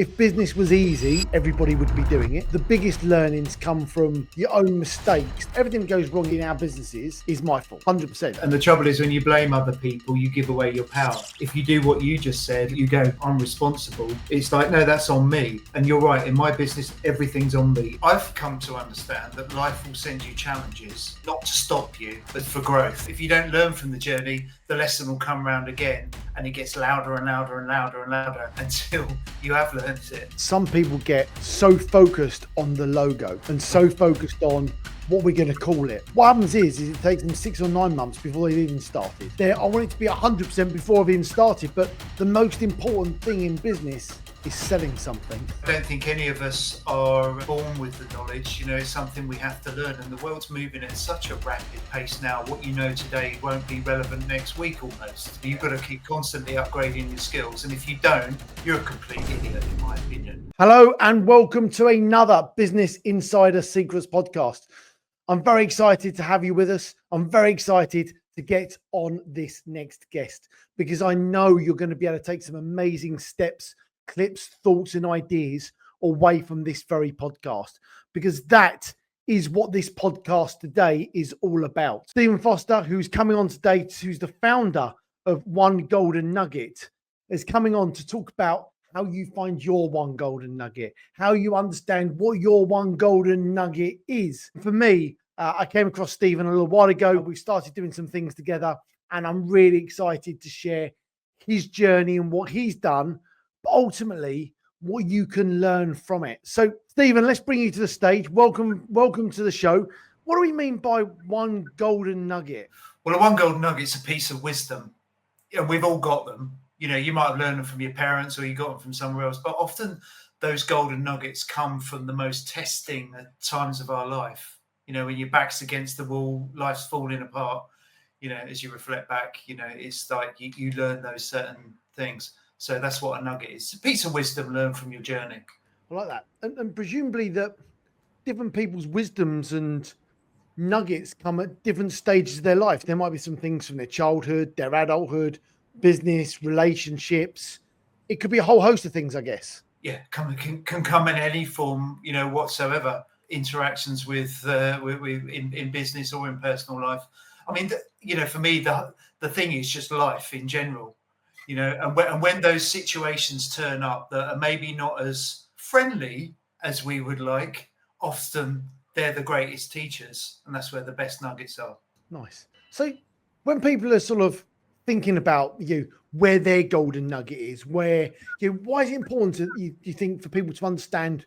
If business was easy, everybody would be doing it. The biggest learnings come from your own mistakes. Everything that goes wrong in our businesses is my fault, 100%. And the trouble is, when you blame other people, you give away your power. If you do what you just said, you go, I'm responsible. It's like, no, that's on me. And you're right, in my business, everything's on me. I've come to understand that life will send you challenges, not to stop you, but for growth. If you don't learn from the journey, the lesson will come round again, and it gets louder and louder and louder and louder until you have learned it. Some people get so focused on the logo and so focused on what we're going to call it. What happens is it takes them 6 or 9 months before they've even started. I want it to be 100% before I've even started, but the most important thing in business is selling something. I don't think any of us are born with the knowledge. It's something we have to learn, and the world's moving at such a rapid pace now. What you know today won't be relevant next week almost. You've got to keep constantly upgrading your skills, and if you don't, you're a complete idiot in my opinion. Hello and welcome to another Business Insider Secrets podcast. I'm very excited to have you with us. I'm very excited to get on this next guest because I know you're going to be able to take some amazing steps, clips, thoughts and ideas away from this very podcast, because that is what this podcast today is all about. Stephen Foster, who's coming on today, who's the founder of One Golden Nugget, is coming on to talk about how you find your one golden nugget, how you understand what your one golden nugget is. For me, I came across Stephen a little while ago. We started doing some things together, and I'm really excited to share his journey and what he's done, but ultimately what you can learn from it. So, Stephen, let's bring you to the stage. Welcome to the show. What do we mean by one golden nugget? Well, a one golden nugget is a piece of wisdom. We've all got them. You might have learned them from your parents or you got them from somewhere else, but often those golden nuggets come from the most testing times of our life. When your back's against the wall, life's falling apart, as you reflect back, it's like you learn those certain things. So that's what a nugget is. It's a piece of wisdom learned from your journey. I like that. And presumably that different people's wisdoms and nuggets come at different stages of their life. There might be some things from their childhood, their adulthood, business, relationships. It could be a whole host of things, I guess. Yeah, can come in any form, whatsoever. Interactions with in business or in personal life. I mean, for me, the thing is just life in general. And when those situations turn up that are maybe not as friendly as we would like, often they're the greatest teachers, and that's where the best nuggets are. Nice. So when people are sort of thinking about where their golden nugget is, why is it important you think for people to understand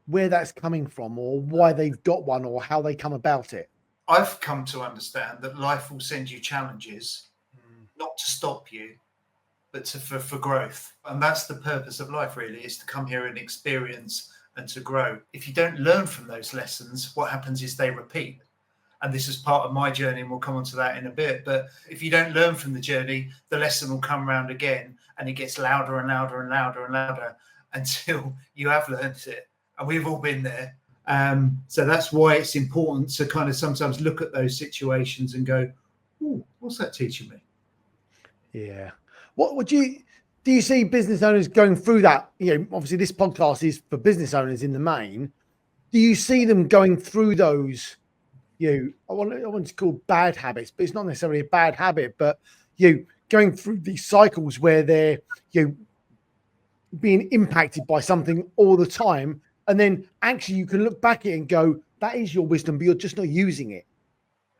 where that's coming from, or why they've got one, or how they come about it? I've come to understand that life will send you challenges, not to stop you, but for growth. And that's the purpose of life, really, is to come here and experience and to grow. If you don't learn from those lessons, what happens is they repeat. And this is part of my journey, and we'll come on to that in a bit. But if you don't learn from the journey, the lesson will come round again, and it gets louder and louder and louder and louder until you have learned it. And we've all been there. So that's why it's important to kind of sometimes look at those situations and go, "Ooh, what's that teaching me?" Yeah. What do you see business owners going through that? Obviously this podcast is for business owners in the main. Do you see them going through those, I want to call bad habits, but it's not necessarily a bad habit, but going through these cycles where they're being impacted by something all the time, and then actually you can look back at it and go, that is your wisdom, but you're just not using it.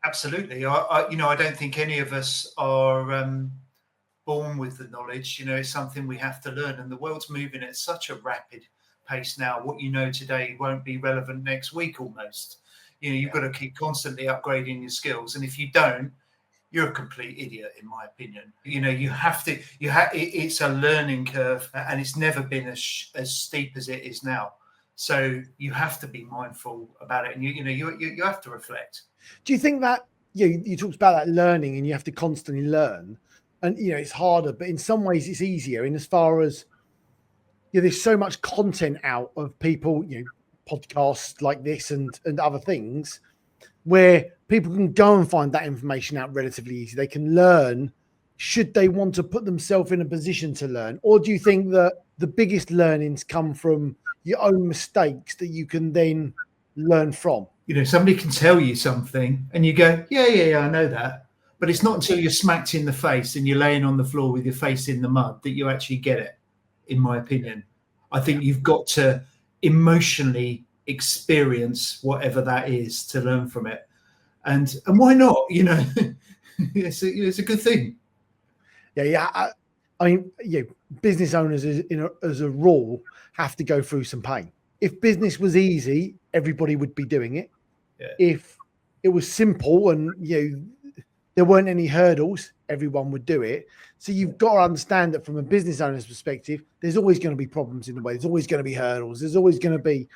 Absolutely. I don't think any of us are born with the knowledge. It's something we have to learn, and the world's moving at such a rapid pace now. What you know today won't be relevant next week almost. You've got to keep constantly upgrading your skills, and if you don't, you're a complete idiot in my opinion. You have to. It's a learning curve, and it's never been as steep as it is now. So you have to be mindful about it, and you have to reflect. Do you think that you talked about that learning, and you have to constantly learn, and it's harder, but in some ways it's easier in as far as there's so much content out of people, podcasts like this and other things, where people can go and find that information out relatively easy. They can learn should they want to put themselves in a position to learn? Or do you think that the biggest learnings come from your own mistakes that you can then learn from. Somebody can tell you something and you go, yeah, I know that. But it's not until you're smacked in the face and you're laying on the floor with your face in the mud that you actually get it, in my opinion. I think you've got to emotionally experience whatever that is to learn from it. And why not? It's a good thing. Yeah. I mean, business owners as a rule have to go through some pain. If business was easy, everybody would be doing it. Yeah. If it was simple and there weren't any hurdles, everyone would do it. So you've got to understand that from a business owner's perspective, there's always going to be problems in the way. There's always going to be hurdles. There's always going to be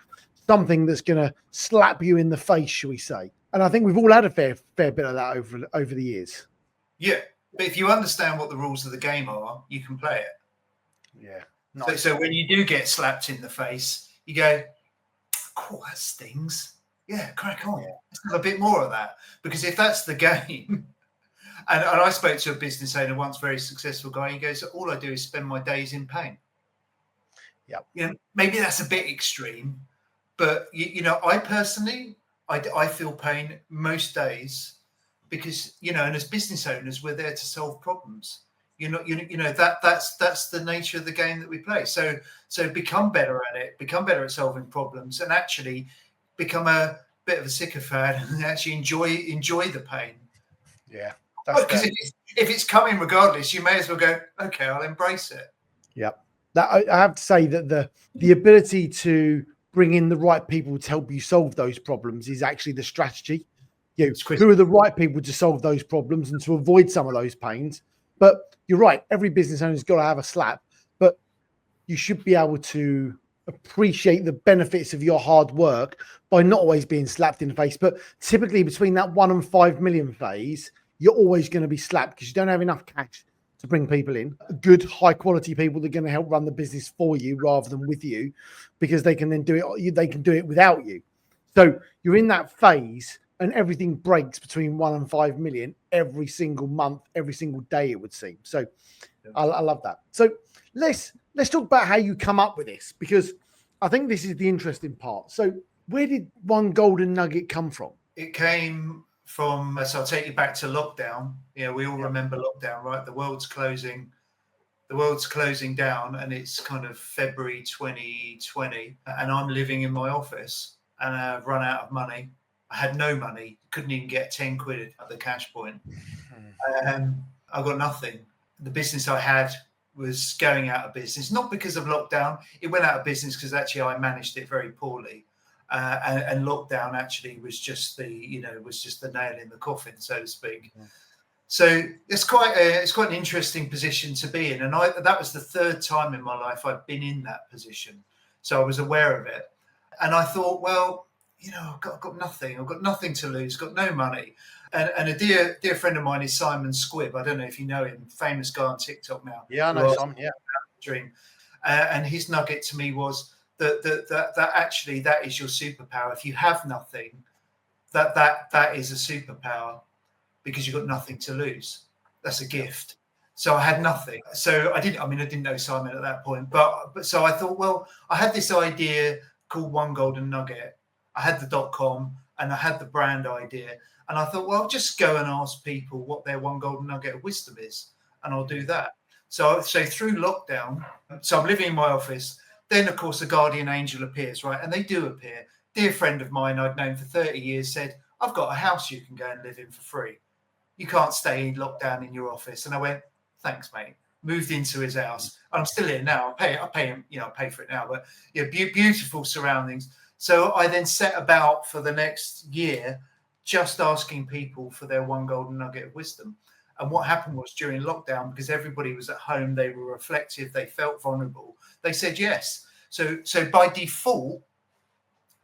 something that's going to slap you in the face, shall we say? And I think we've all had a fair bit of that over the years. Yeah, but if you understand what the rules of the game are, you can play it. Yeah. Nice. So when you do get slapped in the face, you go, "Cool, that stings. Yeah, crack on. Let's have a bit more of that." Because if that's the game, and I spoke to a business owner once, very successful guy. He goes, "All I do is spend my days in pain." Yeah. Maybe that's a bit extreme, but I personally, I feel pain most days because and as business owners, we're there to solve problems. That's the nature of the game that we play. So become better at it, become better at solving problems, and actually become a bit of a sycophant and actually enjoy the pain. Yeah. Because if it's coming regardless, you may as well go, okay, I'll embrace it. Yeah. I have to say that the ability to bring in the right people to help you solve those problems is actually the strategy. Who are the right people to solve those problems and to avoid some of those pains? But you're right. Every business owner's got to have a slap, but you should be able to appreciate the benefits of your hard work by not always being slapped in the face. But typically between that 1 and 5 million phase, you're always going to be slapped because you don't have enough cash to bring people in, good high quality people that are going to help run the business for you rather than with you, because they can then do it. They can do it without you. So you're in that phase and everything breaks between 1 and 5 million every single month, every single day, it would seem. So I love that. So let's talk about how you come up with this, because I think this is the interesting part. So where did One Golden Nugget come from? It came from, so I'll take you back to lockdown. We all remember lockdown, right? The world's closing down, and it's kind of February 2020, and I'm living in my office and I've run out of money. I had no money, couldn't even get 10 quid at the cash point. I got nothing. The business I had was going out of business, not because of lockdown. It went out of business because actually I managed it very poorly. And lockdown actually was just the nail in the coffin, so to speak. Yeah. So it's quite an interesting position to be in, and that was the third time in my life I've been in that position, so I was aware of it, and I thought, well, I've got nothing. I've got nothing to lose. Got no money, and a dear friend of mine is Simon Squibb. I don't know if you know him, famous guy on TikTok now. Yeah, I know Simon. Yeah, dream, and his nugget to me was that actually that is your superpower. If you have nothing, that is a superpower, because you've got nothing to lose. That's a gift. So I had nothing. So I didn't know Simon at that point, but so I thought, well, I had this idea called One Golden Nugget. I had the .com and I had the brand idea, and I thought, well, I'll just go and ask people what their one golden nugget of wisdom is, and I'll do that. So through lockdown, so I'm living in my office. Then, of course, the guardian angel appears, right? And they do appear. Dear friend of mine I'd known for 30 years said, I've got a house you can go and live in for free. You can't stay in lockdown in your office. And I went, thanks, mate. Moved into his house. And I'm still here now. I pay him, I pay for it now. But beautiful surroundings. So I then set about for the next year just asking people for their one golden nugget of wisdom. And what happened was, during lockdown, because everybody was at home, they were reflective, they felt vulnerable, they said yes. So by default,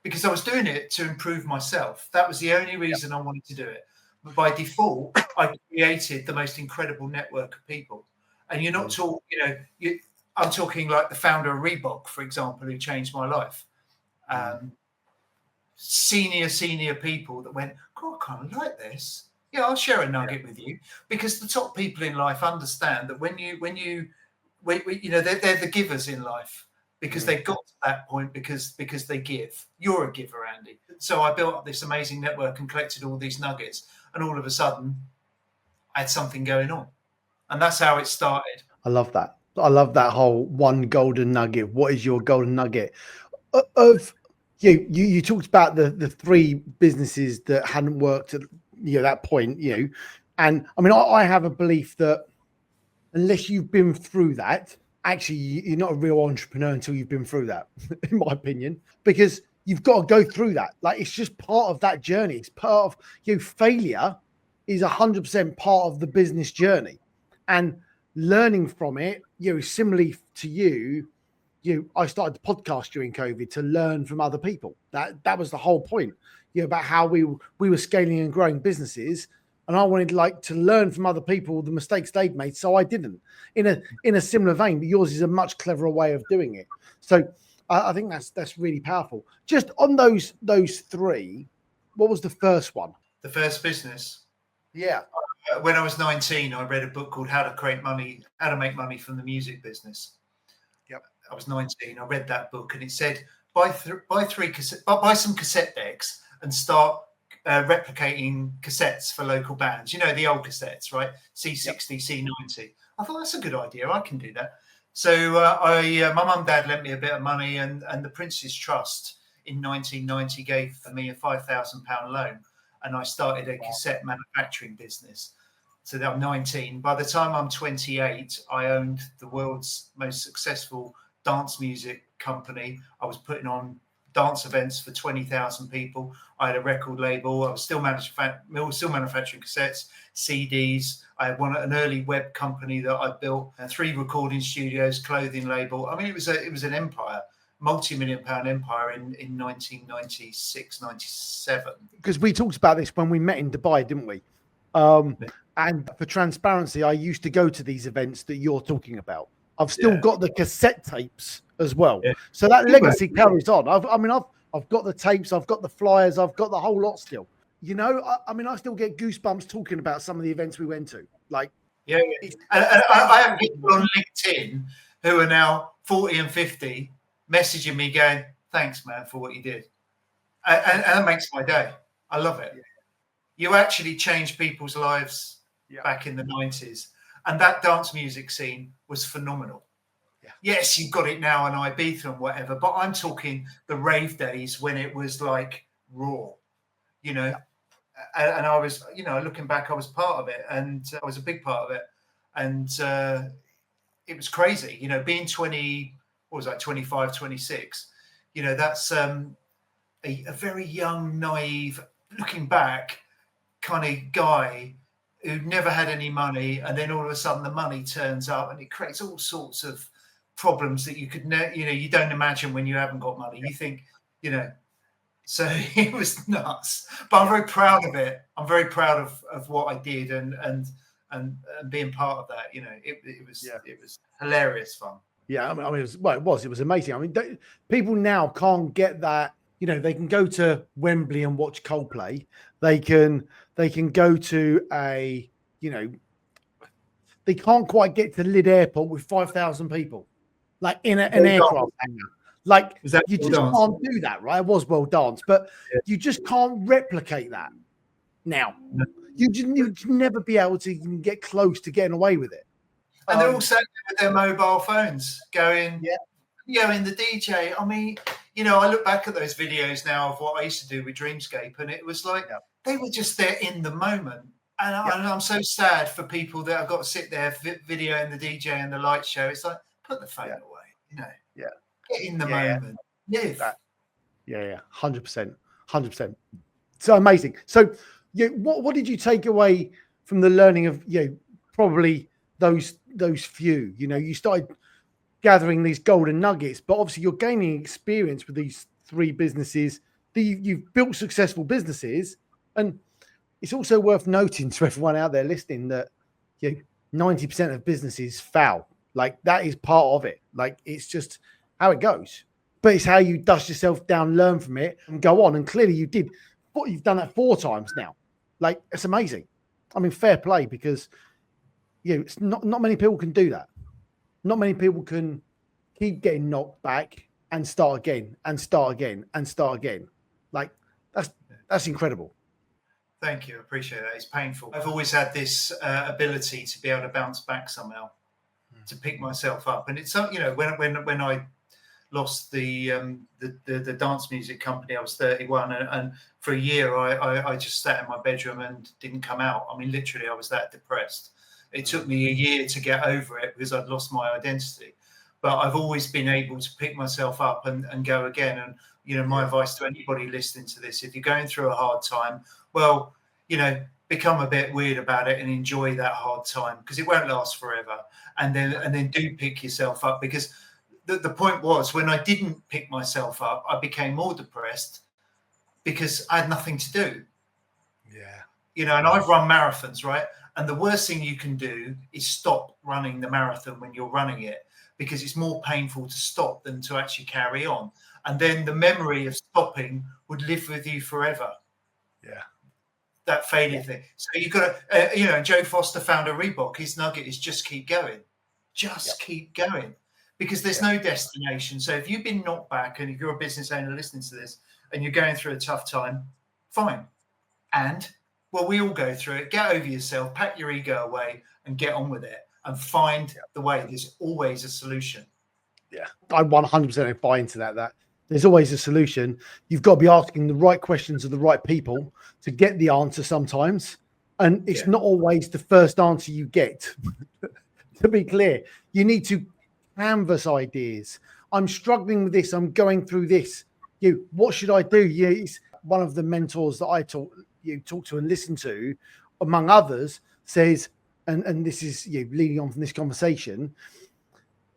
because I was doing it to improve myself, that was the only reason I wanted to do it. But by default, I created the most incredible network of people. And you're not talking, I'm talking like the founder of Reebok, for example, who changed my life. Senior people that went, God, I kind of like this. Yeah, I'll share a nugget with you, because the top people in life understand that when you they're the givers in life because they got to that point because they give. You're a giver, Andy. So I built up this amazing network and collected all these nuggets, and all of a sudden, I had something going on, and that's how it started. I love that. I love that whole one golden nugget. What is your golden nugget? Of you talked about the three businesses that hadn't worked at that point, and I mean I have a belief that unless you've been through that, actually you're not a real entrepreneur until you've been through that, in my opinion, because you've got to go through that. Like it's just part of that journey. It's part of failure is 100% part of the business journey, and learning from it. Similarly to you, I started the podcast during COVID to learn from other people. That was the whole point, about how we were scaling and growing businesses. And I wanted to learn from other people the mistakes they'd made, so I didn't. In a similar vein, but yours is a much cleverer way of doing it. So I think that's really powerful. Just on those three, what was the first one? The first business. Yeah. When I was 19, I read a book called How to Make Money from the Music Business. Yep. I was 19. I read that book, and it said buy some cassette decks and start replicating cassettes for local bands. The old cassettes, right? C60, C90. I thought that's a good idea. I can do that. So my mum and dad lent me a bit of money, and the Prince's Trust in 1990 gave me a £5,000 loan, and I started a cassette manufacturing business. So that I'm 19. By the time I'm 28, I owned the world's most successful dance music company. I was putting on dance events for 20,000 people. I had a record label. I was still manufacturing cassettes, CDs. I had an early web company that I built, 3 recording studios, clothing label. I mean, it was an empire, multi-million-pound empire in 1996, 97. Because we talked about this when we met in Dubai, didn't we? And for transparency, I used to go to these events that you're talking about. I've still got the cassette tapes as well. Yeah. So that legacy carries on. I've got the tapes, I've got the flyers, I've got the whole lot still. I still get goosebumps talking about some of the events we went to. And I have people on LinkedIn who are now 40 and 50 messaging me going, "Thanks, man, for what you did," and that makes my day. I love it. Yeah. You actually changed people's lives back in the 90s. And that dance music scene was phenomenal. Yeah. Yes, you've got it now in Ibiza and whatever, but I'm talking the rave days when it was like raw, and I was, looking back, I was part of it, and I was a big part of it. And it was crazy, being 20, 25, 26, that's a very young, naive, looking back kind of guy who never had any money, and then all of a sudden the money turns up and it creates all sorts of problems that you could you don't imagine when you haven't got money. You think, so it was nuts. But I'm very proud of it. I'm very proud of what I did and being part of that. It was hilarious fun. Yeah, it was amazing. I mean, people now can't get that. They can go to Wembley and watch Coldplay. They can go to they can't quite get to Lid Airport with 5,000 people, like in an aircraft hangar. Like you just can't do that, right? It was well danced, but you just can't replicate that now. No. You'd never be able to even get close to getting away with it. And they're all sat with their mobile phones going, in the DJ. I mean, I look back at those videos now of what I used to do with Dreamscape, and it was like they were just there in the moment. And I'm so sad for people that have got to sit there videoing the DJ and the light show. It's like, put the phone away, get in the moment, live. That. 100%. So amazing. So, what did you take away from the learning of probably those few? You started gathering these golden nuggets, but obviously you're gaining experience with these 3 businesses. You've built successful businesses, and it's also worth noting to everyone out there listening that 90% of businesses fail. Like that is part of it. Like it's just how it goes. But it's how you dust yourself down, learn from it, and go on. And clearly you did. You've done that 4 times now. Like it's amazing. I mean, fair play, because it's not many people can do that. Not many people can keep getting knocked back and start again and start again and start again. Like that's incredible. Thank you. I appreciate that. It's painful. I've always had this ability to be able to bounce back somehow, to pick myself up. And it's, you know, when I lost the dance music company, I was 31, and for a year I just sat in my bedroom and didn't come out. I mean, literally, I was that depressed. It took me a year to get over it because I'd lost my identity. But I've always been able to pick myself up and go again. And, you know, my advice to anybody listening to this, if you're going through a hard time, well, you know, become a bit weird about it and enjoy that hard time, because it won't last forever. And then do pick yourself up, because the point was, when I didn't pick myself up, I became more depressed because I had nothing to do. Yeah. You know, and I've run marathons, right? And the worst thing you can do is stop running the marathon when you're running it, because it's more painful to stop than to actually carry on. And then the memory of stopping would live with you forever. Yeah. That failure thing. So you've got to, you know, Joe Foster found a Reebok. His nugget is just keep going. Just keep going. Because there's no destination. So if you've been knocked back, and if you're a business owner listening to this and you're going through a tough time, fine. And, well, we all go through it. Get over yourself, pack your ego away and get on with it, and find the way. There's always a solution. Yeah, I 100% buy into that there's always a solution. You've got to be asking the right questions of the right people to get the answer sometimes. And it's not always the first answer you get. To be clear, you need to canvas ideas. I'm struggling with this. I'm going through this. What should I do? It's one of the mentors that I talk to and listen to, among others, says, and this is leading on from this conversation,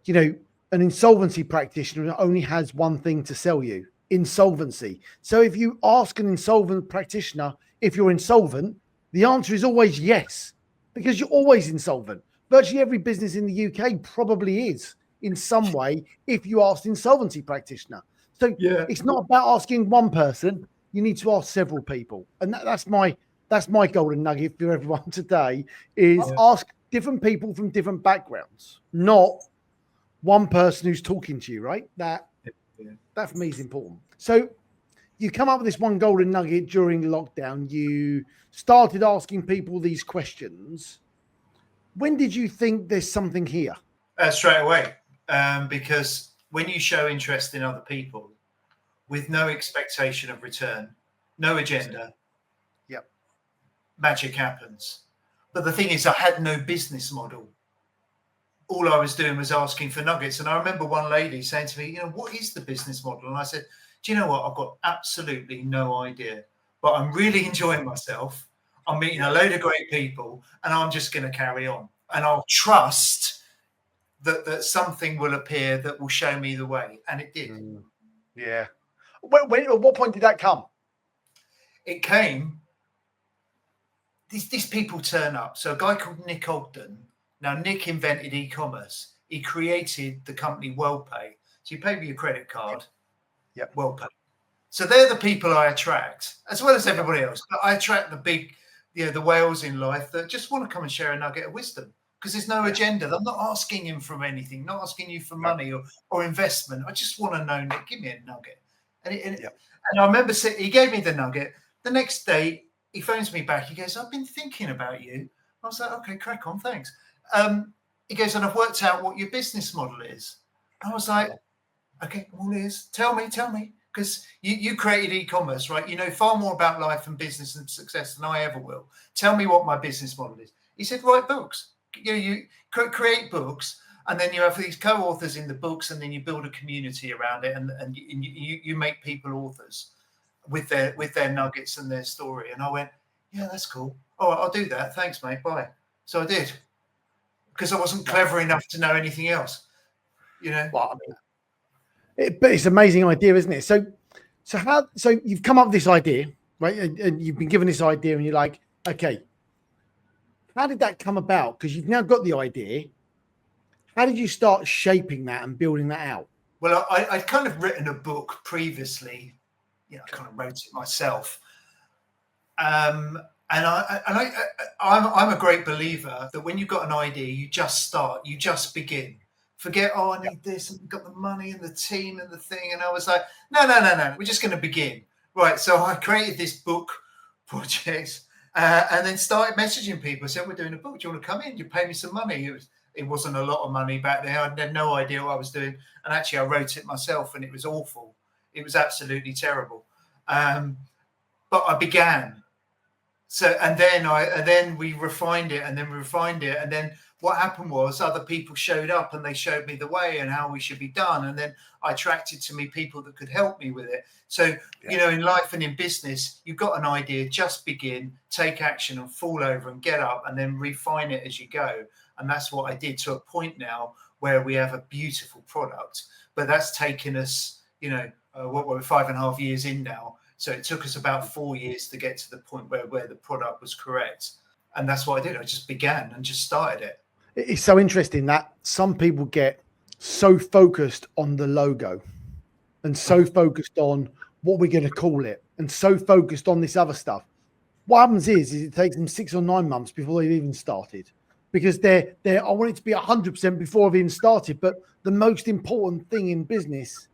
an insolvency practitioner only has one thing to sell you: insolvency. So if you ask an insolvent practitioner if you're insolvent, the answer is always yes, because you're always insolvent. Virtually every business in the UK probably is in some way if you ask an insolvency practitioner. So it's not about asking one person. You need to ask several people. And that's my golden nugget for everyone today, is ask different people from different backgrounds, not one person who's talking to you, right? That for me is important. So you come up with this one golden nugget during lockdown. You started asking people these questions. When did you think there's something here? Straight away, because when you show interest in other people with no expectation of return, no agenda, magic happens. But the thing is, I had no business model. All I was doing was asking for nuggets. And I remember one lady saying to me, what is the business model? And I said, do you know what? I've got absolutely no idea, but I'm really enjoying myself. I'm meeting a load of great people, and I'm just going to carry on. And I'll trust that something will appear that will show me the way. And it did. Yeah. At what point did that come? It came. These people turn up. So a guy called Nick Ogden. Now, Nick invented e-commerce. He created the company WellPay. So you pay with your credit card. WellPay. So they're the people I attract, as well as everybody else. But I attract the big, the whales in life that just want to come and share a nugget of wisdom, because there's no agenda. I'm not asking him for anything, not asking you for money or investment. I just want to know, Nick, give me a nugget. And I remember he gave me the nugget. The next day, he phones me back. He goes, I've been thinking about you. I was like, okay, crack on, thanks. He goes, and I've worked out what your business model is. I was like, okay, all ears. Tell me, because you created e-commerce, right? You know far more about life and business and success than I ever will. Tell me what my business model is. He said, write books. You create books, and then you have these co-authors in the books, and then you build a community around it, and you make people authors with their nuggets and their story. And I went, yeah, that's cool. Oh, I'll do that. Thanks, mate. Bye. So I did, because I wasn't clever enough to know anything else. Well, but it's an amazing idea, isn't it? So you've come up with this idea, right? And you've been given this idea, and you're like, okay, how did that come about? Because you've now got the idea. How did you start shaping that and building that out? Well, I'd kind of written a book previously. I kind of wrote it myself. And I'm a great believer that when you've got an idea, you just start, you just begin. Forget, oh, I need this, and got the money and the team and the thing. And I was like, no, we're just going to begin. Right. So I created this book project and then started messaging people. I said, we're doing a book. Do you want to come in? You pay me some money. It wasn't a lot of money back then. I had no idea what I was doing. And actually, I wrote it myself, and it was awful. It was absolutely terrible. But I began. So, and then we refined it, and then what happened was other people showed up and they showed me the way and how we should be done. And then I attracted to me people that could help me with it. So, you know, in life and in business, you've got an idea, just begin, take action and fall over and get up and then refine it as you go. And that's what I did, to a point now where we have a beautiful product. But that's taken us, you know, what we're 5.5 years in now. So it took us about 4 years to get to the point where the product was correct. And that's what I did. I just began and just started it. It's so interesting that some people get so focused on the logo and so focused on what we're going to call it and so focused on this other stuff. What happens is it takes them 6 or 9 months before they've even started, because I want it to be 100% before I've even started. But the most important thing in business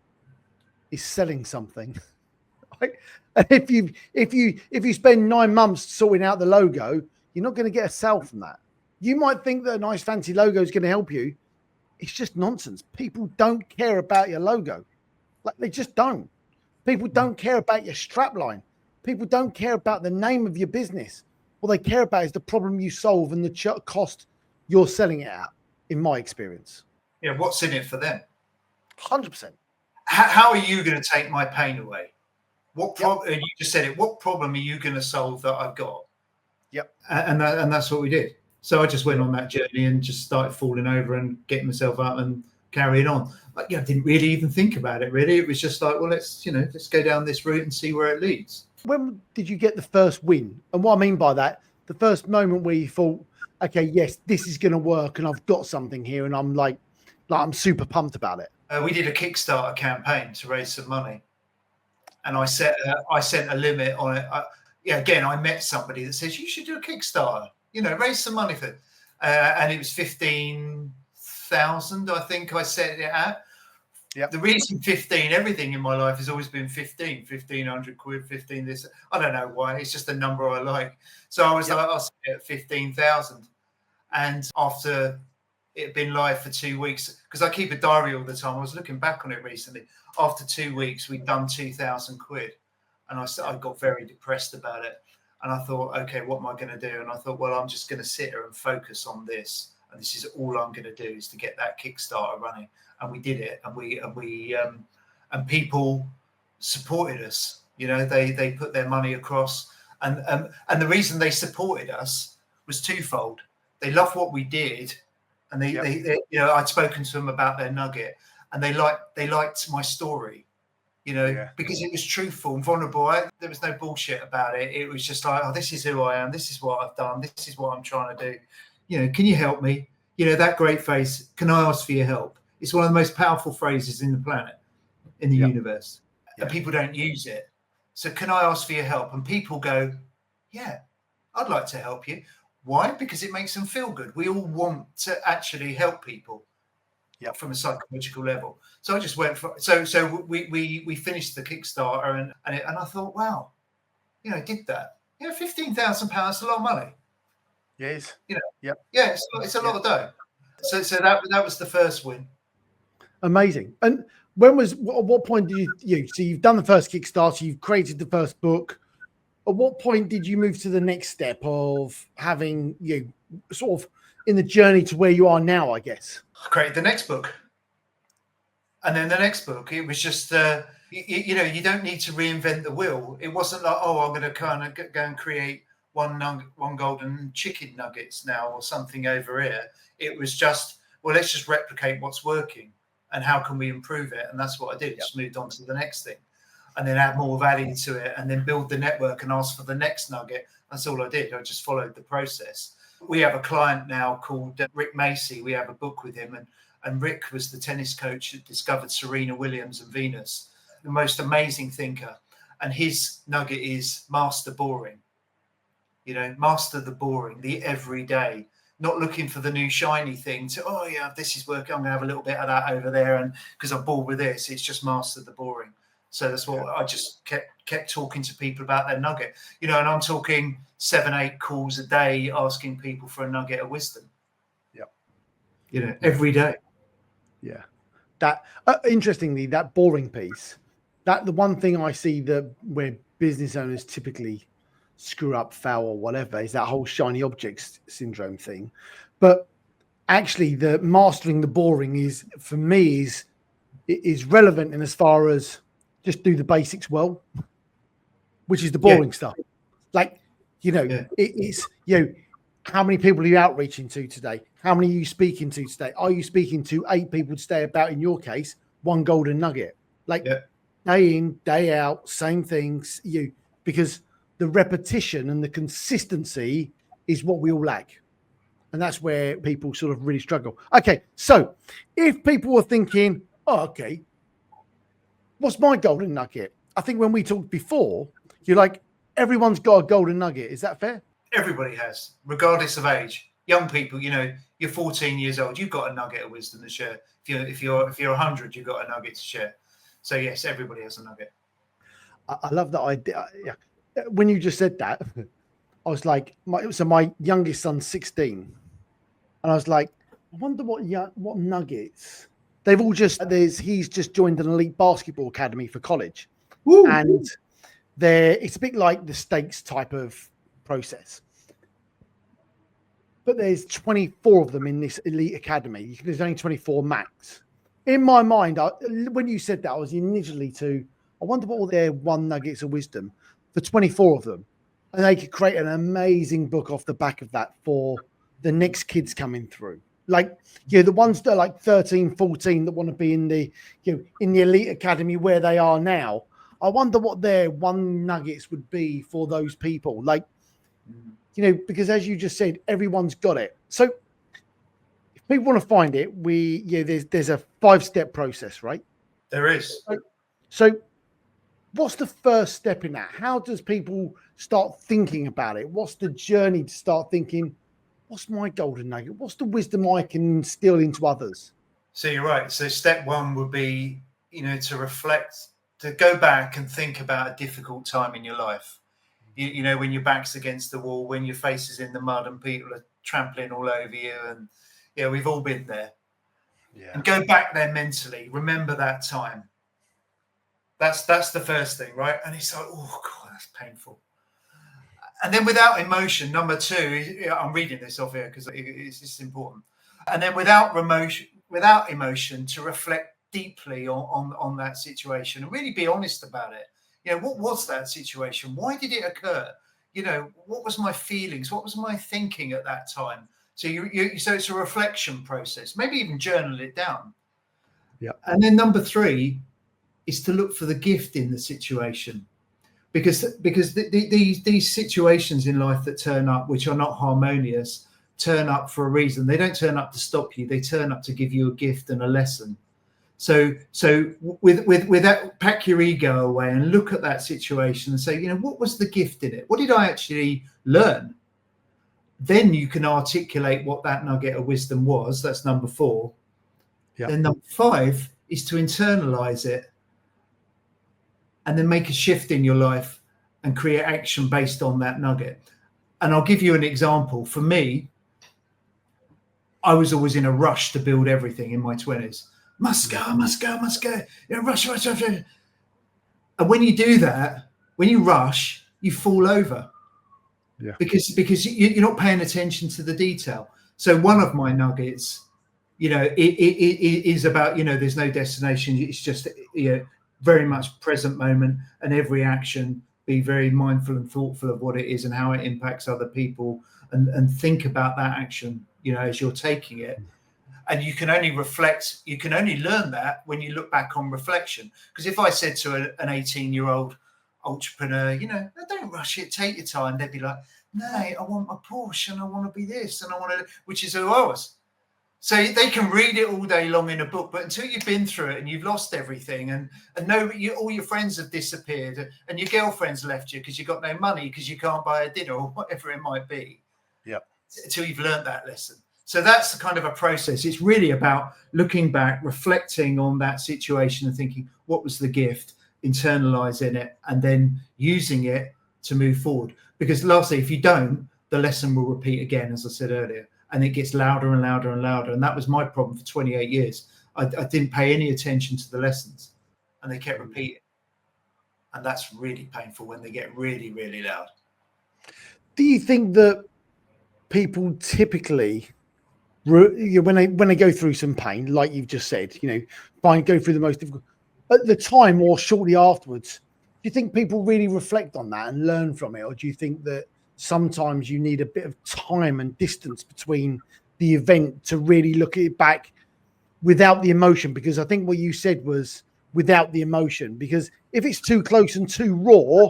is selling something. Right? And if you spend 9 months sorting out the logo, you're not going to get a sale from that. You might think that a nice fancy logo is going to help you. It's just nonsense. People don't care about your logo. Like, they just don't. People don't care about your strapline. People don't care about the name of your business. What they care about is the problem you solve and the cost you're selling it at, in my experience. Yeah, what's in it for them? 100%. How are you going to take my pain away? What problem? You just said it. What problem are you going to solve that I've got? Yep. And that's what we did. So I just went on that journey and just started falling over and getting myself up and carrying on. I didn't really even think about it, really. It was just like, well, let's go down this route and see where it leads. When did you get the first win? And what I mean by that, the first moment where you thought, okay, yes, this is going to work and I've got something here, and I'm like I'm super pumped about it. We did a Kickstarter campaign to raise some money, and I sent a limit on it. Again, I met somebody that says you should do a Kickstarter, raise some money for it. And it was 15,000, I think I set it at. Yep. The reason 15, everything in my life has always been 1,500 quid, 15 this. I don't know why. It's just a number I like. So I was like, I'll set it at 15,000. And after it had been live for 2 weeks, because I keep a diary all the time, I was looking back on it recently. After 2 weeks, we'd done 2,000 quid. And I got very depressed about it. And I thought, okay, what am I going to do? And I thought, well, I'm just going to sit here and focus on this. And this is all I'm going to do, is to get that Kickstarter running. And we did it. And people supported us. They put their money across. And the reason they supported us was twofold. They loved what we did. And they I'd spoken to them about their nugget, and they liked my story. Because it was truthful and vulnerable. There was no bullshit about it. It was just like, oh, this is who I am. This is what I've done. This is what I'm trying to do. Can you help me? That great phrase, can I ask for your help? It's one of the most powerful phrases in the planet, in the universe. And people don't use it. So can I ask for your help? And people go, yeah, I'd like to help you. Why? Because it makes them feel good. We all want to actually help people. From a psychological level. So I just went for so we finished the Kickstarter and I thought, wow, did that. £15,000 is a lot of money. Yes. It's a lot of dough. So that was the first win. Amazing. And at what point did so you've done the first Kickstarter, you've created the first book. At what point did you move to the next step of having sort of in the journey to where you are now, I guess? I created the next book. And then the next book, it was just, you don't need to reinvent the wheel. It wasn't like, oh, I'm going to kind of go and create one golden chicken nuggets now or something over here. It was just, well, let's just replicate what's working and how can we improve it? And that's what I did. Just moved on to the next thing and then add more value to it and then build the network and ask for the next nugget. That's all I did. I just followed the process. We have a client now called Rick Macy. We have a book with him. And Rick was the tennis coach that discovered Serena Williams and Venus, the most amazing thinker. And his nugget is master boring. Master the boring, the everyday. not looking for the new shiny thing to, oh yeah, this is working, I'm gonna have a little bit of that over there, and because I'm bored with this, it's just mastered the boring. So that's what I just kept talking to people about their nugget, and I'm talking 7-8 calls a day asking people for a nugget of wisdom. Every day. Yeah. That interestingly, that boring piece, that the one thing I see that where business owners typically screw up, foul, or whatever, is that whole shiny objects syndrome thing. But actually, the mastering the boring is, for me, is relevant in as far as just do the basics well, which is the boring stuff. Like, it's how many people are you outreaching to today? How many are you speaking to today? Are you speaking to 8 people today about, in your case, one golden nugget? Like day in, day out, same things. Because the repetition and the consistency is what we all lack. And that's where people sort of really struggle. Okay, so if people were thinking, oh, okay, what's my golden nugget? I think when we talked before, you're like, everyone's got a golden nugget. Is that fair? Everybody has, regardless of age. Young people, you're 14 years old, you've got a nugget of wisdom to share. If you're 100, you've got a nugget to share. So yes, everybody has a nugget. I love that idea. Yeah. When you just said that, I was like, my youngest son's 16, and I was like, I wonder what nuggets they've all he's just joined an elite basketball academy for college. Woo. And it's a bit like the stakes type of process, but there's 24 of them in this elite academy. There's only 24 max. In my mind, when you said that, I was initially I wonder what all their one nuggets of wisdom for 24 of them, and they could create an amazing book off the back of that for the next kids coming through. Like, the ones that are like 13, 14 that want to be in the elite academy where they are now. I wonder what their one nuggets would be for those people. Like, because as you just said, everyone's got it. So if people want to find it, there's a 5-step process, right? There is. So what's the first step in that? How does people start thinking about it? What's the journey to start thinking, what's my golden nugget? What's the wisdom I can instill into others? So you're right. So step 1 would be, to reflect, to go back and think about a difficult time in your life. When your back's against the wall, when your face is in the mud and people are trampling all over you. And we've all been there. Yeah. And go back there mentally. Remember that time. That's the first thing, right? And it's like, oh God, that's painful. And then without emotion, number 2, I'm reading this off here because it's important. And then without emotion, to reflect deeply on that situation and really be honest about it. What was that situation? Why did it occur? What was my feelings? What was my thinking at that time? So so it's a reflection process. Maybe even journal it down. Yeah. And then number 3 is to look for the gift in the situation, because these situations in life that turn up, which are not harmonious, turn up for a reason. They don't turn up to stop you. They turn up to give you a gift and a lesson. So with that, pack your ego away and look at that situation and say, what was the gift in it? What did I actually learn? Then you can articulate what that nugget of wisdom was. That's number 4. Yeah. Then number 5 is to internalize it and then make a shift in your life and create action based on that nugget. And I'll give you an example. For me, I was always in a rush to build everything in my 20s. Must go. Rush. And when you do that, when you rush, you fall over. Yeah. Because you're not paying attention to the detail. So one of my nuggets, it is about, there's no destination. It's just, very much present moment, and every action, be very mindful and thoughtful of what it is and how it impacts other people, and think about that action, as you're taking it. And you can only reflect, you can only learn that when you look back on reflection. Because if I said to an 18-year-old entrepreneur, don't rush it, take your time, they'd be like, no, I want my Porsche and I want to be this and I want to, which is who I was. So they can read it all day long in a book, but until you've been through it and you've lost everything and all your friends have disappeared and your girlfriend's left you because you got no money because you can't buy a dinner or whatever it might be. Yep. until you've learned that lesson. So that's the kind of a process. It's really about looking back, reflecting on that situation and thinking, what was the gift, internalizing it, and then using it to move forward. Because lastly, if you don't, the lesson will repeat again, as I said earlier, and it gets louder and louder and louder. And that was my problem for 28 years. I didn't pay any attention to the lessons, and they kept repeating. And that's really painful when they get really, really loud. Do you think that people typically, when they go through some pain, like you've just said, go through the most difficult at the time or shortly afterwards, do you think people really reflect on that and learn from it? Or do you think that sometimes you need a bit of time and distance between the event to really look at it back without the emotion? Because I think what you said was without the emotion, because if it's too close and too raw,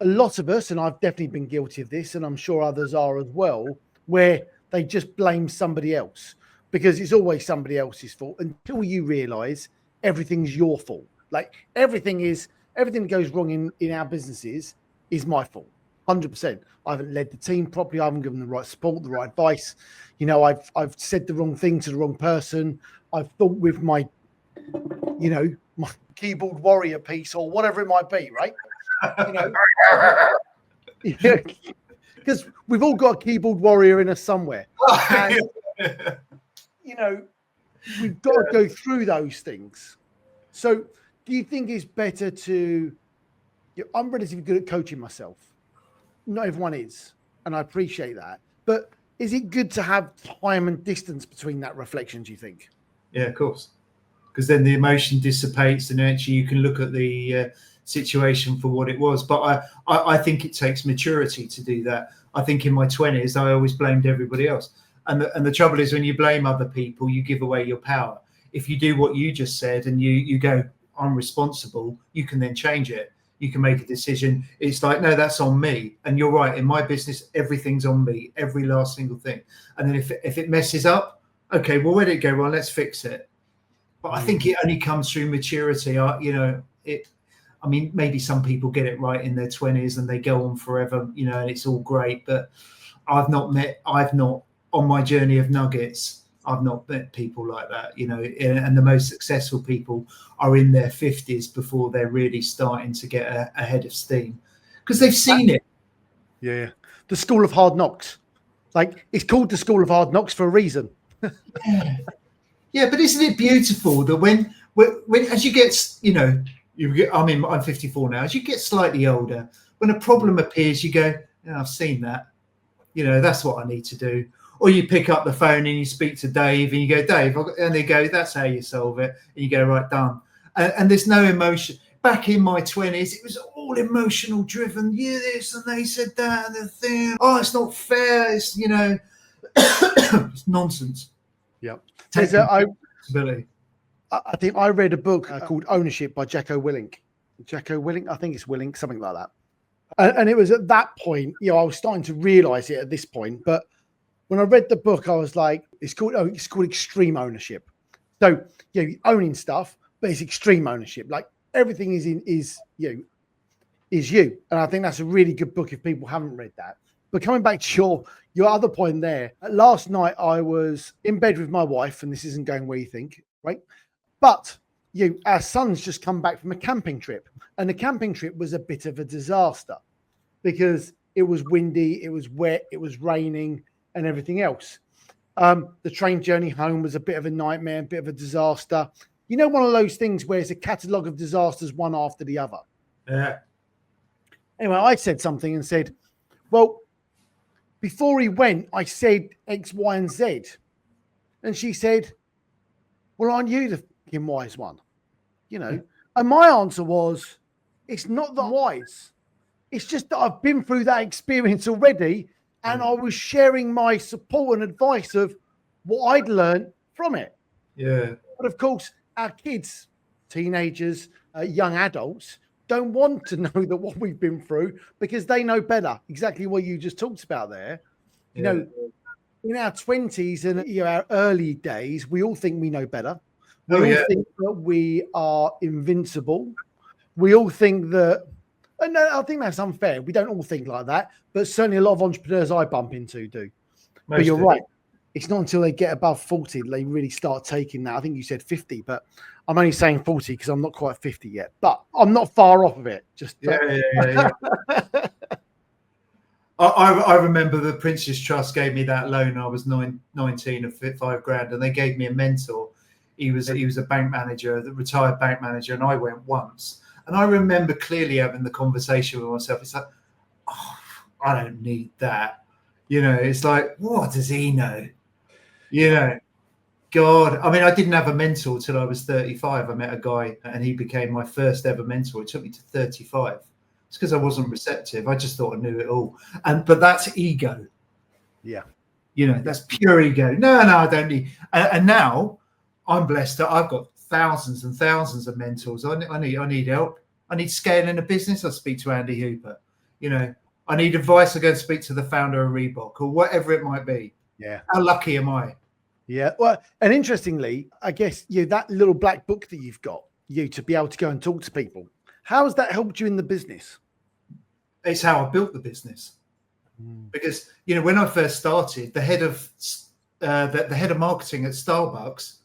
a lot of us, and I've definitely been guilty of this, and I'm sure others are as well, where they just blame somebody else because it's always somebody else's fault until you realize everything's your fault. Like everything that goes wrong in our businesses is my fault. 100%. I haven't led the team properly. I haven't given the right support, the right advice. I've said the wrong thing to the wrong person. I've thought with my keyboard warrior piece or whatever it might be, right? Because we've all got a keyboard warrior in us somewhere. And, we've got to go through those things. So do you think it's better I'm relatively good at coaching myself. Not everyone is, and I appreciate that. But is it good to have time and distance between that reflection, do you think? Yeah, of course. Because then the emotion dissipates and actually you can look at the situation for what it was. But I think it takes maturity to do that. I think in my 20s, I always blamed everybody else. And the trouble is when you blame other people, you give away your power. If you do what you just said and you go, I'm responsible, you can then change it. You can make a decision. It's like, no, that's on me. And you're right. In my business, everything's on me, every last single thing. And then if it messes up, okay, well, where did it go wrong? Let's fix it. But I think it only comes through maturity. Maybe some people get it right in their 20s and they go on forever, and it's all great. But I've not on my journey of nuggets, I've not met people like that, and the most successful people are in their 50s before they're really starting to get ahead of steam because they've seen it. Yeah. The School of Hard Knocks. Like it's called the School of Hard Knocks for a reason. Yeah, but isn't it beautiful that when as you get, I'm 54 now. As you get slightly older, when a problem appears, you go, I've seen that. That's what I need to do. Or you pick up the phone and you speak to Dave and you go, Dave, and they go, that's how you solve it. And you go, right, done. And there's no emotion. Back in my 20s, it was all emotional driven. Yeah, this and they said that and the thing. Oh, it's not fair. It's, it's nonsense. Yeah. I think I read a book called Ownership by Jacko Willink. I think it's Willink, something like that. And it was at that point, I was starting to realize it at this point. But when I read the book, I was like, it's called extreme ownership. So, owning stuff, but it's extreme ownership. Like everything is you. And I think that's a really good book if people haven't read that. But coming back to your other point there, last night I was in bed with my wife, and this isn't going where you think, right? But our son's just come back from a camping trip, and the camping trip was a bit of a disaster because it was windy, it was wet, it was raining, and everything else. The train journey home was a bit of a nightmare, a bit of a disaster. One of those things where it's a catalogue of disasters, one after the other. Yeah. Anyway, I said something and said, well, before he went, I said X, Y, and Z. And she said, well, aren't you the fucking wise one? And my answer was, it's not that wise. It's just that I've been through that experience already. And I was sharing my support and advice of what I'd learned from it. Yeah. But of course, our kids, teenagers, young adults, don't want to know that what we've been through because they know better. Exactly what you just talked about there. In our 20s and our early days, we all think we know better. We all think that we are invincible. We all think that, No, I think that's unfair. We don't all think like that, but certainly a lot of entrepreneurs I bump into do. But you're right. It's not until they get above 40 that they really start taking that. I think you said 50, but I'm only saying 40 because I'm not quite 50 yet. But I'm not far off of it. Just yeah. I remember the Prince's Trust gave me that loan. I was 19 of £5,000, and they gave me a mentor. He was a bank manager, the retired bank manager, and I went once. And I remember clearly having the conversation with myself. It's like, oh, I don't need that. It's like, what does he know? God. I mean, I didn't have a mentor till I was 35. I met a guy, and he became my first ever mentor. It took me to 35. It's because I wasn't receptive. I just thought I knew it all. But that's ego. Yeah. That's pure ego. No, I don't need. And now I'm blessed that I've got thousands and thousands of mentors. I need help. I need scaling a business. I speak to Andy Hooper. I need advice. I go and speak to the founder of Reebok or whatever it might be. Yeah. How lucky am I? Yeah. Well, and interestingly, I guess that little black book that you've got, to be able to go and talk to people, how has that helped you in the business? It's how I built the business. Because when I first started, the head of marketing at Starbucks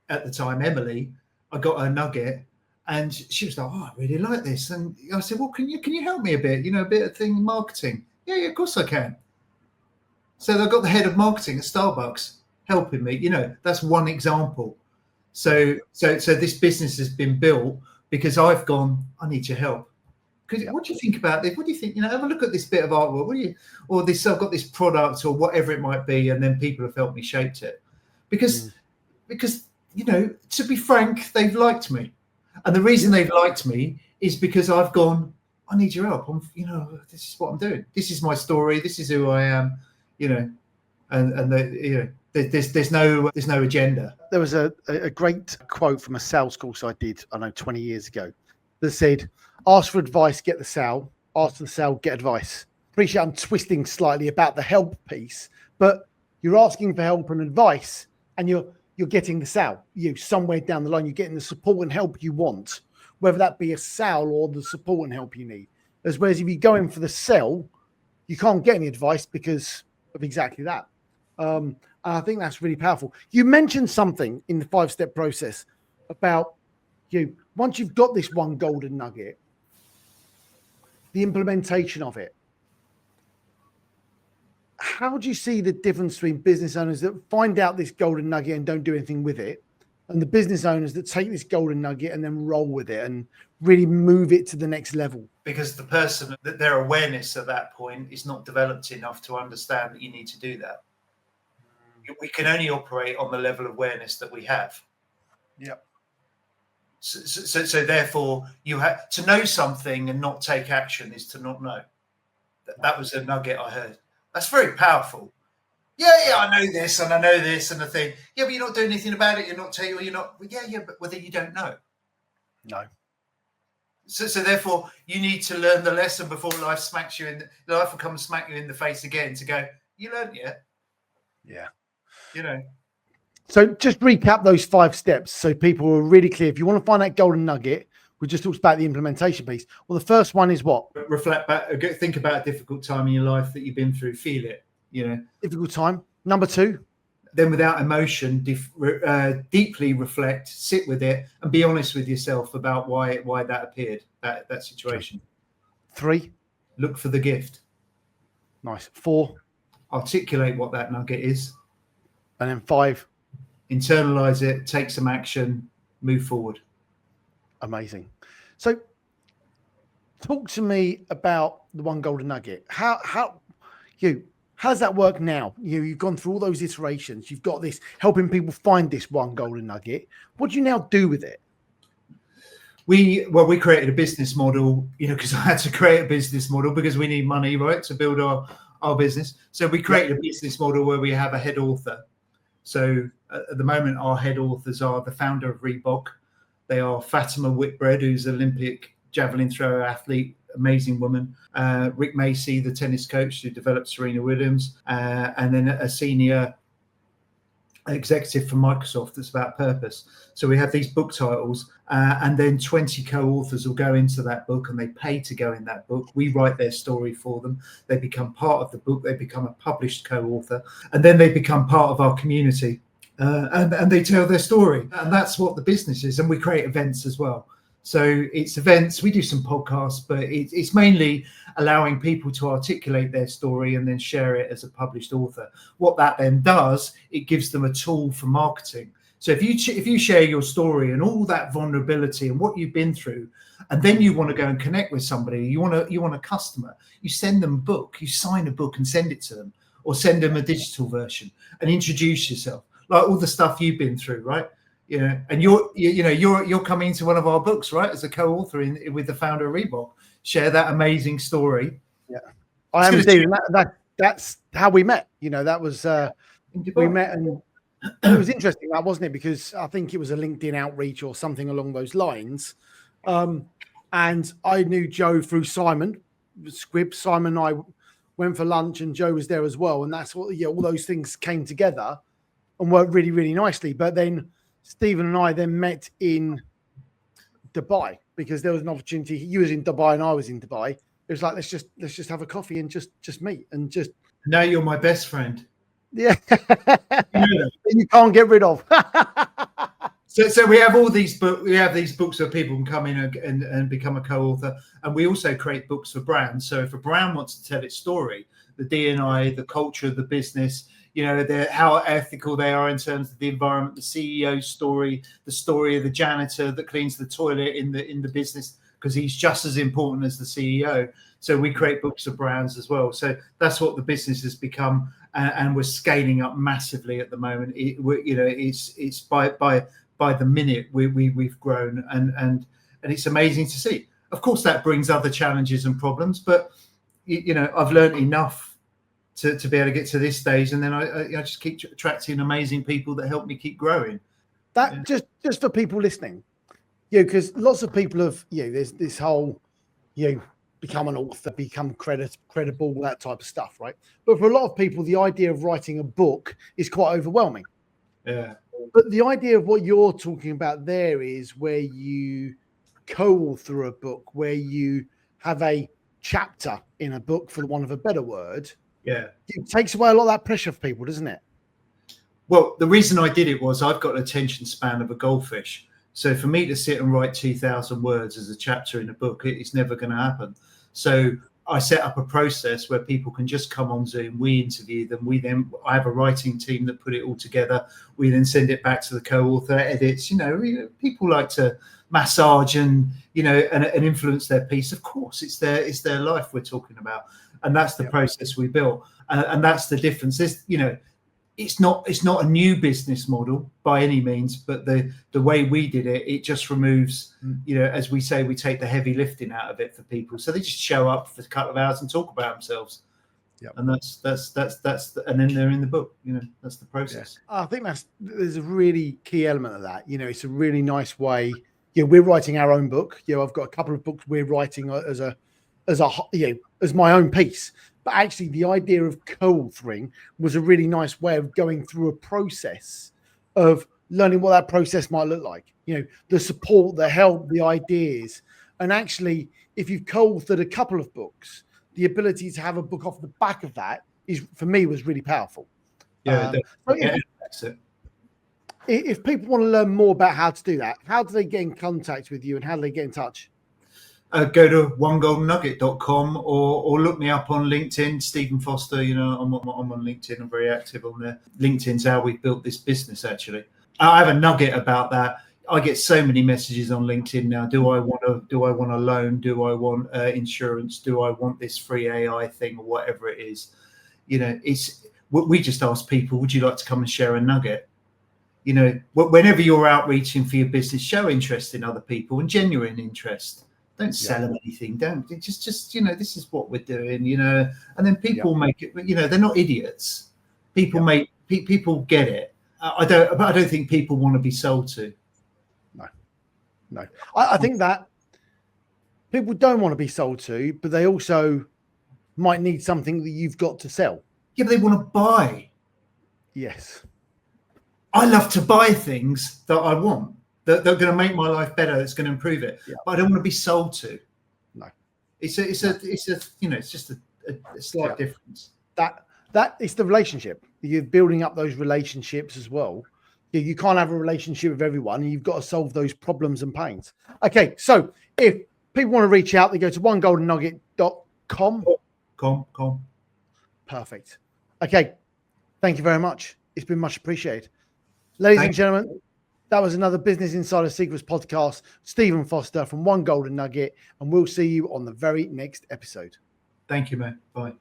at the time, Emily, I got her nugget, and she was like, "Oh, I really like this." And I said, "Well, can you help me a bit? A bit of thing marketing." Yeah, of course I can. So I got the head of marketing at Starbucks helping me. That's one example. So this business has been built because I've gone, I need your help. What do you think about this? What do you think? Have a look at this bit of artwork. I've got this product or whatever it might be, and then people have helped me shape it. Because to be frank, they've liked me, and the reason they've liked me is because I've gone, I need your help. This is what I'm doing. This is my story. This is who I am. There's no agenda. There was a great quote from a sales course I did, 20 years ago, that said, ask for advice, get the sale. Ask for the sale, get advice. Appreciate I'm twisting slightly about the help piece, but you're asking for help and advice, and you're getting the sale. Somewhere down the line, you're getting the support and help you want, whether that be a sale or the support and help you need. Whereas if you go in for the sell, you can't get any advice because of exactly that. And I think that's really powerful. You mentioned something in the 5-step process about once you've got this one golden nugget, the implementation of it. How do you see the difference between business owners that find out this golden nugget and don't do anything with it, and the business owners that take this golden nugget and then roll with it and really move it to the next level? Because the person, that their awareness at that point is not developed enough to understand that you need to do that. We can only operate on the level of awareness that we have. Yep. So therefore, you have to know something and not take action is to not know. That was a nugget I heard. That's very powerful. Yeah, I know this and I know this and the thing. Yeah, but you're not doing anything about it. You're not telling. You're not. Yeah, but whether you don't know. No. So therefore, you need to learn the lesson before life smacks you in. Life will come and smack you in the face again to go, you learned yet? Yeah. So just recap those 5 steps so people are really clear. If you want to find that golden nugget, we just talked about the implementation piece. Well, the first one is what? Reflect back, think about a difficult time in your life that you've been through, feel it, Difficult time. Number 2. Then without emotion, deeply reflect, sit with it, and be honest with yourself about why that appeared, that situation. 3. Look for the gift. Nice. 4. Articulate what that nugget is. And then 5. Internalize it, take some action, move forward. Amazing. So talk to me about the one golden nugget. How does that work now? You've gone through all those iterations. You've got this helping people find this one golden nugget. What do you now do with it? We created a business model, because I had to create a business model because we need money, right, to build our business. So we created a business model where we have a head author. So at the moment, our head authors are the founder of Reebok. They are Fatima Whitbread, who's an Olympic javelin thrower athlete, amazing woman. Rick Macy, the tennis coach who developed Serena Williams, and then a senior executive for Microsoft that's about purpose. So we have these book titles, and then 20 co-authors will go into that book, and they pay to go in that book. We write their story for them. They become part of the book. They become a published co-author, and then they become part of our community, and they tell their story. And that's what the business is. And we create events as well. So it's events. We do some podcasts, but it's mainly allowing people to articulate their story and then share it as a published author. What that then does, it gives them a tool for marketing. So if you share your story and all that vulnerability and what you've been through, and then you want to go and connect with somebody, you want a customer, you send them a book, you sign a book and send it to them, or send them a digital version and introduce yourself, like all the stuff you've been through, right? And you're coming to one of our books, right, as a co-author with the founder of Reebok. Share that amazing story. Yeah, I am indeed. That's how we met. That was we met, and it was interesting, that wasn't it? Because I think it was a LinkedIn outreach or something along those lines. And I knew Joe through Simon Squibb. Simon and I went for lunch, and Joe was there as well. And that's what all those things came together and worked really, really nicely. But then Stephen and I then met in Dubai, because there was an opportunity. You was in Dubai and I was in Dubai. It was like, let's just have a coffee and just meet and just. Now you're my best friend. Yeah, you can't get rid of. So we have all these books. We have these books where people can come in and become a co-author, and we also create books for brands. So if a brand wants to tell its story, the D&I, the culture of the business, how ethical they are in terms of the environment, the CEO's story, the story of the janitor that cleans the toilet in the business, because he's just as important as the CEO. So we create books for brands as well. So that's what the business has become, and we're scaling up massively at the moment. It's by the minute we've grown, and it's amazing to see. Of course, that brings other challenges and problems, but I've learned enough to be able to get to this stage, and then I just keep attracting amazing people that help me keep growing. That just for people listening, because lots of people have there's this whole become an author, become credible, that type of stuff, right? But for a lot of people, the idea of writing a book is quite overwhelming. Yeah. But the idea of what you're talking about there is where you co-author a book, where you have a chapter in a book, for want of a better word. Yeah. It takes away a lot of that pressure for people, doesn't it? Well, the reason I did it was I've got an attention span of a goldfish. So for me to sit and write 2,000 words as a chapter in a book, it's never going to happen. So I set up a process where people can just come on Zoom. We interview them. I have a writing team that put it all together. We then send it back to the co-author, edits. People like to massage and influence their piece. Of course, it's their life we're talking about, and that's the process we built. And that's the difference. It's not a new business model by any means, but the way we did it, it just removes, as we say, we take the heavy lifting out of it for people. So they just show up for a couple of hours and talk about themselves. Yeah. And that's and then they're in the book. That's the process. Yeah. I think there's a really key element of that. It's a really nice way. We're writing our own book. I've got a couple of books we're writing as my own piece. But actually, the idea of co-authoring was a really nice way of going through a process of learning what that process might look like. The support, the help, the ideas. And actually, if you've co-authored a couple of books, the ability to have a book off the back of that for me was really powerful. Yeah, that's it. If people want to learn more about how to do that, how do they get in contact with you, and how do they get in touch? Go to onegoldenNugget.com or look me up on LinkedIn, Stephen Foster. I'm on LinkedIn. I'm very active on there. LinkedIn's how we built this business, actually. I have a nugget about that. I get so many messages on LinkedIn now. Do I want a loan? Do I want insurance? Do I want this free AI thing or whatever it is? We just ask people, would you like to come and share a nugget? Whenever you're outreaching for your business, show interest in other people and genuine interest. Don't sell them anything. Don't just this is what we're doing, and then people make it. They're not idiots. People people get it. I don't think people want to be sold to. No. I think that people don't want to be sold to, but they also might need something that you've got to sell. Yeah, but they want to buy. Yes. I love to buy things that I want, that are going to make my life better, that's going to improve it. Yeah. But I don't want to be sold to. No. It's a it's just a slight difference. That is the relationship. You're building up those relationships as well. You can't have a relationship with everyone, and you've got to solve those problems and pains. Okay, so if people want to reach out, they go to onegoldennugget.com. Com. Perfect. Okay, thank you very much. It's been much appreciated. Ladies and gentlemen, that was another Business Insider Secrets podcast. Stephen Foster from One Golden Nugget, and we'll see you on the very next episode. Thank you, man. Bye.